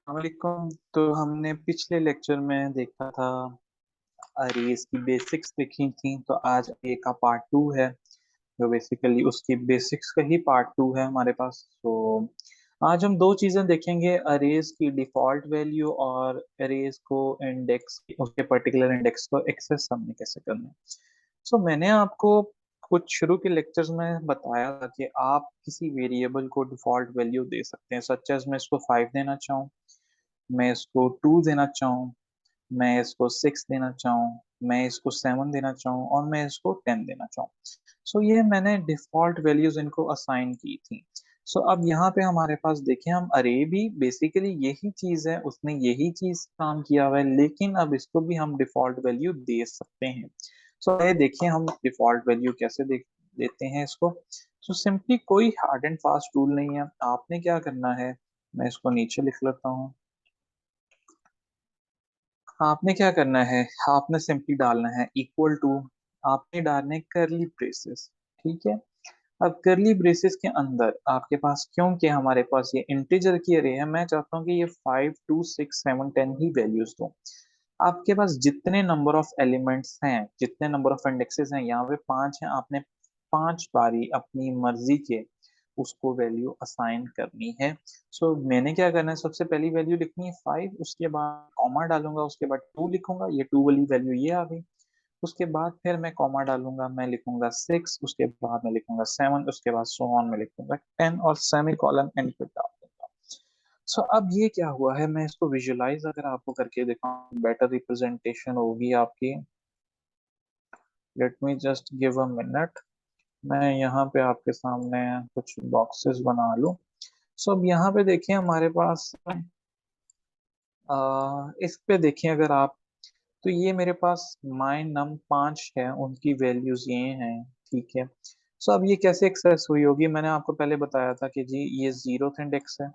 वालेकुम। तो हमने पिछले लेक्चर में देखा था, अरेज की बेसिक्स देखी थी। तो आज ए का पार्ट टू है, जो बेसिकली उसकी बेसिक्स का ही पार्ट टू है हमारे पास। तो आज हम दो चीजें देखेंगे, अरेज की डिफॉल्ट वैल्यू और अरेज को इंडेक्स, उसके पर्टिकुलर इंडेक्स को एक्सेस हमने कैसे करना है। मैंने आपको कुछ शुरू के लेक्चर्स में बताया था कि आप किसी वेरिएबल को डिफॉल्ट वैल्यू दे सकते हैं, सच एज मैं इसको 5 देना चाहूँ, मैं इसको 2 देना चाहूँ, मैं इसको 6 देना चाहूँ, मैं इसको 7 देना चाहूँ और मैं इसको 10 देना चाहूँ। ये मैंने डिफॉल्ट वैल्यूज इनको असाइन की थी। अब यहाँ पे हमारे पास देखें, हम अरे भी बेसिकली यही चीज है, उसने यही चीज काम किया हुआ है, लेकिन अब इसको भी हम डिफॉल्ट वैल्यू दे सकते हैं। ये देखिए हम डिफॉल्ट वैल्यू कैसे देते हैं इसको। सिंपली कोई हार्ड एंड फास्ट रूल नहीं है, आपने क्या करना है, मैं इसको नीचे लिख लेता हूँ। आपने क्या करना है, आपने सिंपली डालना है इक्वल टू, आपने डालने करली ब्रेसेस। ठीक है। अब करली ब्रेसेस के अंदर आपके पास, क्योंकि हमारे पास ये इंटीजर की अरे है, मैं चाहता हूँ कि ये 5 2 6 7 10 ही वैल्यूज दो। आपके पास जितने नंबर ऑफ एलिमेंट्स हैं, जितने नंबर ऑफ इंडेक्सेस हैं, यहाँ पे 5 हैं, आपने 5 बारी अपनी मर्जी के उसको वैल्यू असाइन करनी है। मैंने क्या करना है, सबसे पहली वैल्यू लिखनी है 5, उसके बाद कॉमा डालूंगा, उसके बाद 2 लिखूंगा, ये 2 वाली वैल्यू ये आ गई। उसके बाद फिर मैं कॉमा डालूंगा, मैं लिखूंगा 6, उसके बाद मैं लिखूंगा 7, उसके बाद सो ऑन में लिखूंगा 10 और सेमी कॉलन एंड पे डाल दूंगा। अब ये क्या हुआ है, मैं इसको विजुलाइज अगर आपको करके दिखाऊं, बेटर रिप्रेजेंटेशन होगी आपकी। Let me just give a minute, मैं यहाँ पे आपके सामने कुछ बॉक्सेस बना लूं। अब यहाँ पे देखिए हमारे पास इस पे देखिए अगर आप, तो ये मेरे पास माई नम 5 है, उनकी वैल्यूज ये हैं। ठीक है। अब ये कैसे एक्सेस हुई होगी, मैंने आपको पहले बताया था कि जी ये 0th इंडेक्स है,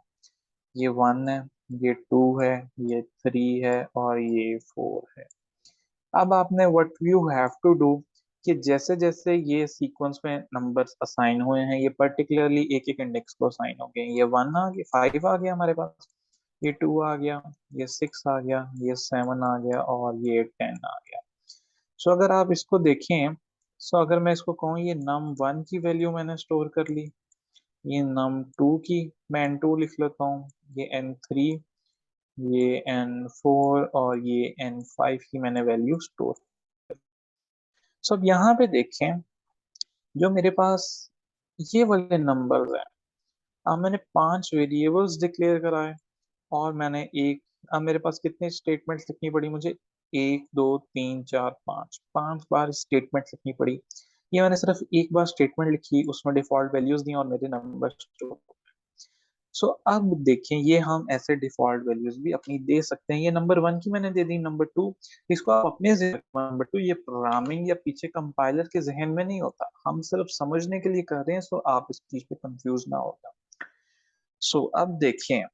ये 1 है, ये 2 है, ये 3 है और ये 4 है। अब आपने what you have to do, कि जैसे जैसे ये सीक्वेंस में नंबर्स असाइन हुए हैं, ये पर्टिकुलरली एक एक इंडेक्स को असाइन हो गए। ये 1 आ गया, 5 आ गया हमारे पास, ये 2 आ गया, ये 6 आ गया, ये 7 आ गया और ये 10 आ गया। अगर आप इसको देखें, अगर मैं इसको कहूँ ये num1 की वैल्यू मैंने स्टोर कर ली, ये num2 की मैं n2 लिख लेता हूँ, ये n3, ये n4 और ये n5 की मैंने वैल्यू स्टोर। अब यहाँ पे देखें, जो मेरे पास ये वाले नंबर्स हैं, अब मैंने 5 वेरिएबल्स डिक्लेयर कराए और मैंने एक, अब मेरे पास कितने स्टेटमेंट्स लिखनी पड़ी मुझे, 1 2 3 4 5 बार स्टेटमेंट लिखनी पड़ी। ये मैंने सिर्फ एक बार स्टेटमेंट लिखी, उसमें डिफॉल्ट वैल्यूज दी और मेरे नंबर। अब देखें, ये हम ऐसे डिफॉल्ट वैल्यूज भी अपनी दे सकते हैं। ये नंबर 1 की मैंने दे दी, नंबर 2 इसको आप अपने नंबर 2, ये प्रोग्रामिंग या पीछे कंपाइलर के जहन में नहीं होता, हम सिर्फ समझने के लिए कर रहे हैं, आप इस चीज पे कंफ्यूज ना होगा। अब देखें,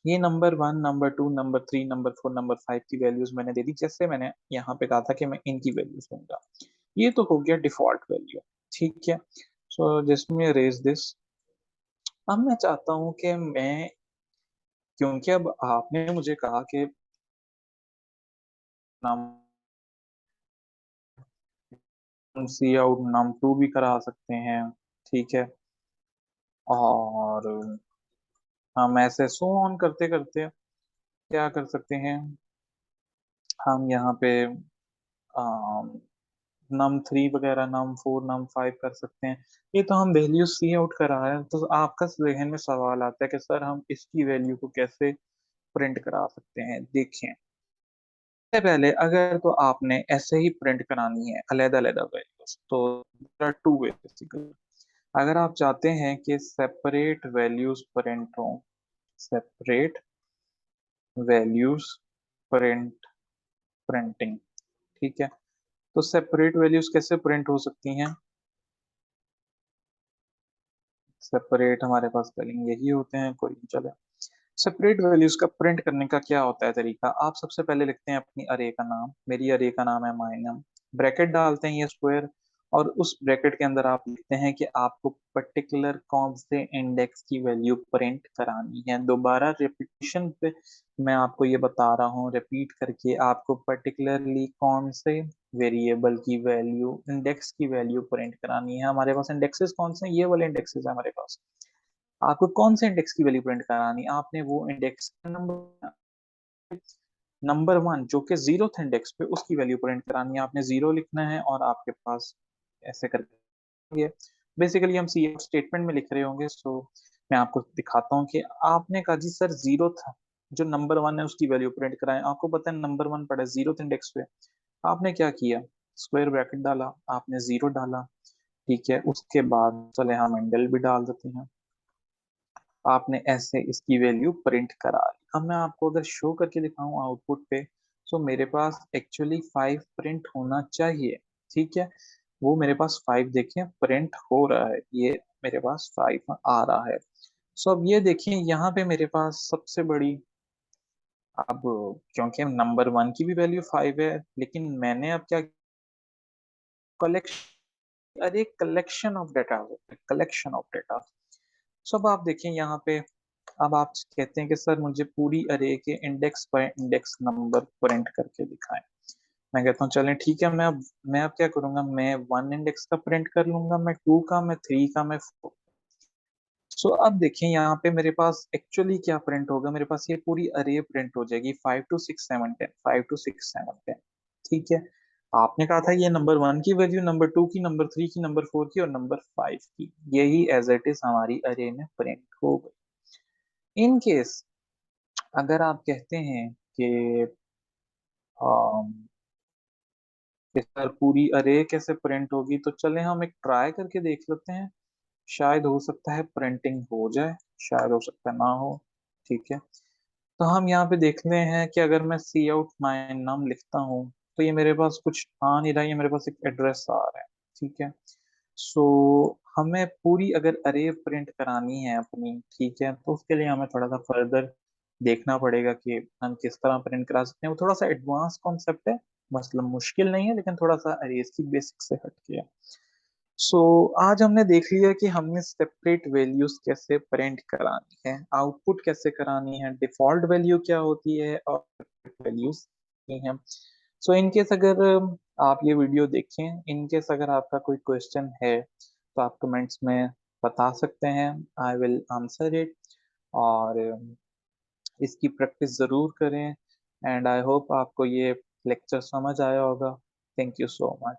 ये number 1 number 2 number 3 number 4 number 5 की वैल्यूज मैंने दे दी, जैसे मैंने यहाँ पे कहा था कि मैं इनकी वैल्यूज दूंगा। ये तो हो गया डिफॉल्ट वैल्यू। ठीक है। जिसमें रेज दिस, अब मैं चाहता हूँ कि मैं, क्योंकि अब आपने मुझे कहा कि नाम सी आउट num2 भी करा सकते हैं। ठीक है। और हम ऐसे सो ऑन करते करते क्या कर सकते हैं, हम यहाँ पे num3 वगैरह num4 num5 कर सकते हैं। ये तो हम वैल्यू सी आउट करा है, तो आपका जहन में सवाल आता है कि सर हम इसकी वैल्यू को कैसे प्रिंट करा सकते हैं। देखें, सबसे पहले अगर तो आपने ऐसे ही प्रिंट करानी है अलग अलग वैल्यूज, तो टू वे बेसिकली। अगर आप चाहते हैं कि सेपरेट वैल्यूज प्रिंट हो, सेपरेट वैल्यूज प्रिंट, प्रिंटिंग। ठीक है। तो सेपरेट वैल्यूज कैसे प्रिंट हो सकती हैं, सेपरेट हमारे पास स्पेलिंग यही होते हैं, कोई नहीं चले। सेपरेट वैल्यूज का प्रिंट करने का क्या होता है तरीका, आप सबसे पहले लिखते हैं अपनी अरे का नाम, मेरी अरे का नाम है माइनम, ब्रैकेट डालते हैं ये स्क्वायर, और उस ब्रैकेट के अंदर आप लिखते हैं कि आपको पर्टिकुलर कौन से इंडेक्स की वैल्यू प्रिंट करानी है। दोबारा रिपीटिशन पे मैं आपको ये बता रहा हूँ, रिपीट करके आपको पर्टिकुलरली कौन से वेरिएबल की वैल्यू, इंडेक्स की वैल्यू प्रिंट करानी है। हमारे पास इंडेक्सेस कौन से हैं, ये वाले इंडेक्सेस है हमारे पास। आपको कौन से इंडेक्स की वैल्यू प्रिंट करानी है, आपने वो इंडेक्स नंबर नंबर वन जो कि जीरो इंडेक्स पे, उसकी वैल्यू प्रिंट करानी है। आपने जीरो लिखना है और आपके पास ऐसे करके बेसिकली हम सी स्टेटमेंट में लिख रहे होंगे। सो मैं आपको दिखाता हूँ कि आपने कहा जी सर जीरो था, जो नंबर वन है उसकी वैल्यू प्रिंट कराएं। आपको पता है नंबर वन पड़ा जीरो इंडेक्स पे। आपने क्या किया, स्क्वायर ब्रैकेट डाला, आपने जीरो डाला, ठीक है। उसके बाद चले हम एंगल भी डाल देते हैं। आपने ऐसे इसकी वैल्यू प्रिंट करा ली। अब मैं आपको अगर शो करके दिखाऊं आउटपुट पे, तो मेरे पास एक्चुअली 5 प्रिंट होना चाहिए, ठीक है। वो मेरे पास 5 देखें प्रिंट हो रहा है, ये मेरे पास 5 आ रहा है। सो अब ये देखिए यहाँ पे मेरे पास सबसे बड़ी, अब क्योंकि नंबर वन की भी वैल्यू 5 है, लेकिन मैंने अब क्या, कलेक्शन, अरे collection of data, collection of data. सब आप देखें यहाँ पे, अब आप कहते हैं कि सर मुझे पूरी अरे के इंडेक्स पर इंडेक्स नंबर प्रिंट करके दिखाएं। मैं कहता हूँ चलें ठीक है, मैं अब क्या करूंगा, मैं वन इंडेक्स का प्रिंट कर लूंगा, मैं टू का, मैं थ्री का, मैं फोर। सो अब देखिए यहाँ पे मेरे पास एक्चुअली क्या प्रिंट होगा, मेरे पास ये पूरी अरे प्रिंट हो जाएगी, 5 2 6 7 10, 5 2 6 7 10, ठीक है। आपने कहा था ये नंबर वन की वैल्यू, नंबर टू की, नंबर थ्री की, नंबर फोर की और नंबर फाइव की, यही एज इट इज हमारी अरे में प्रिंट हो गई। इन केस अगर आप कहते हैं कि कि सर पूरी अरे कैसे प्रिंट होगी, तो चले हम एक ट्राई करके देख लेते हैं। शायद हो सकता है प्रिंटिंग हो जाए, शायद हो सकता है ना हो, ठीक है। तो हम यहाँ पे देखते हैं कि अगर मैं सी आउट माई नाम लिखता हूँ, तो ये मेरे पास कुछ आ नहीं रहा, ये मेरे पास एक एड्रेस आ रहा है, ठीक है। सो हमें पूरी अगर अरे प्रिंट करानी है अपनी, ठीक है, तो उसके लिए हमें थोड़ा सा फर्दर देखना पड़ेगा कि हम किस तरह प्रिंट करा सकते हैं। वो थोड़ा सा एडवांस कॉन्सेप्ट है, मतलब मुश्किल नहीं है, लेकिन थोड़ा सा अरेज की बेसिक से हट के है। सो आज हमने देख लिया कि हमें सेपरेट वैल्यूज कैसे प्रिंट करानी है, आउटपुट कैसे करानी है, डिफॉल्ट वैल्यू क्या होती है और वैल्यूज है। सो इन केस अगर आप ये वीडियो देखें, इन केस अगर आपका कोई क्वेश्चन है तो आप कमेंट्स में बता सकते हैं, आई विल आंसर इट। और इसकी प्रैक्टिस ज़रूर करें। एंड आई होप आपको ये लेक्चर समझ आया होगा। Thank you so much.